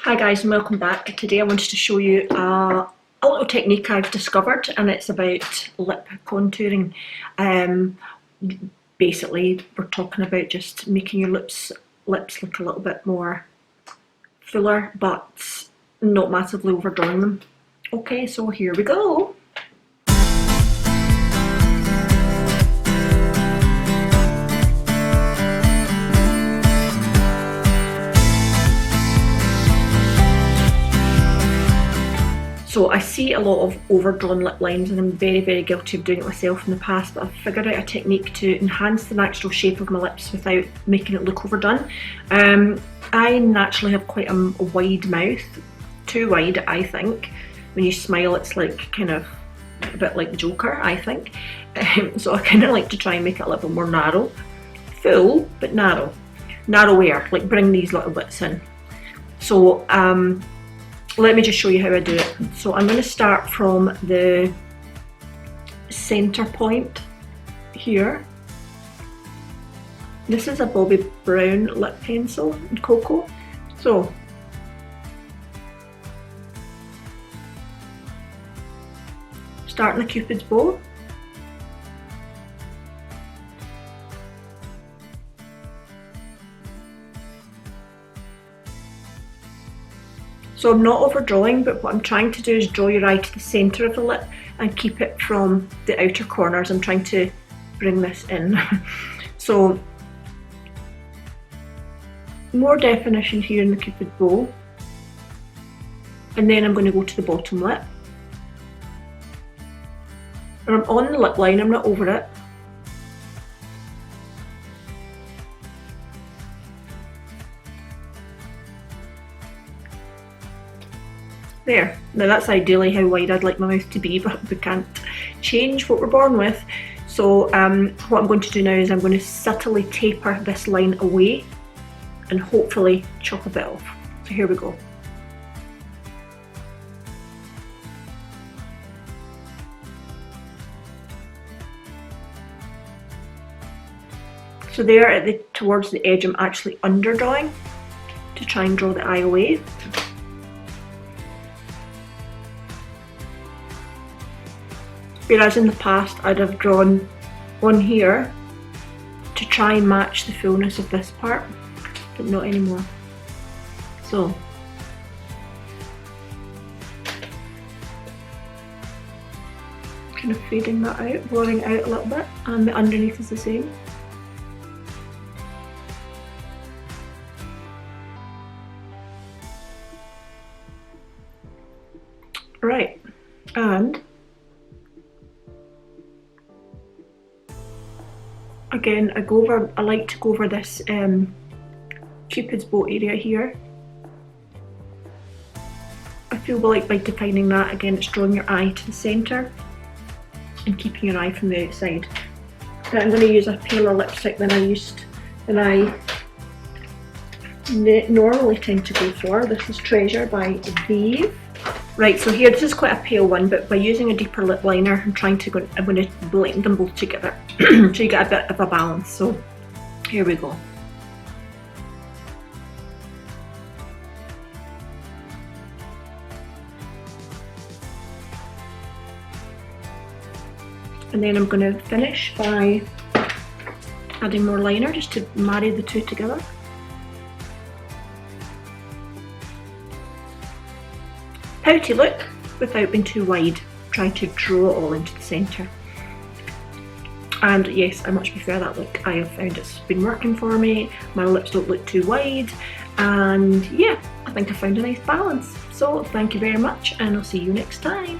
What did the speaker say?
Hi guys and welcome back. Today I wanted to show you a little technique I've discovered, and it's about lip contouring. Basically we're talking about just making your lips look a little bit more fuller but not massively overdrawing them. Okay, so here we go. So I see a lot of overdrawn lip lines, and I'm very guilty of doing it myself in the past, but I've figured out a technique to enhance the natural shape of my lips without making it look overdone. I naturally have quite a wide mouth, too wide I think. When you smile it's like kind of a bit like the Joker, I think. So I kind of like to try and make it a little bit more narrow. Full, but narrow. Narrower, like bring these little bits in. So let me just show you how I do it. So I'm going to start from the centre point here. This is a Bobbi Brown lip pencil in Cocoa. So starting the Cupid's bow. So I'm not overdrawing, but what I'm trying to do is draw your eye to the centre of the lip and keep it from the outer corners. I'm trying to bring this in. So more definition here in the Cupid bow, and then I'm going to go to the bottom lip. And I'm on the lip line, I'm not over it. There, now that's ideally how wide I'd like my mouth to be, but we can't change what we're born with. So what I'm going to do now is I'm going to subtly taper this line away and hopefully chop a bit off. So here we go. So there towards the edge I'm actually underdrawing to try and draw the eye away. Whereas in the past I'd have drawn one here to try and match the fullness of this part, but not anymore. So kind of fading that out, blurring out a little bit, and the underneath is the same. Right, and again, I like to go over this Cupid's bow area here. I feel like by defining that, again, it's drawing your eye to the centre and keeping your eye from the outside. Now I'm going to use a paler lipstick than I normally tend to go for. This is Treasure by Vive. Right, so here, this is quite a pale one, but by using a deeper lip liner, I'm going to blend them both together so you get a bit of a balance. So here we go. And then I'm going to finish by adding more liner just to marry the two together. Pouty look without being too wide, trying to draw it all into the centre. And yes, I much prefer that look. I have found it's been working for me, my lips don't look too wide, and yeah, I think I found a nice balance. So thank you very much, and I'll see you next time.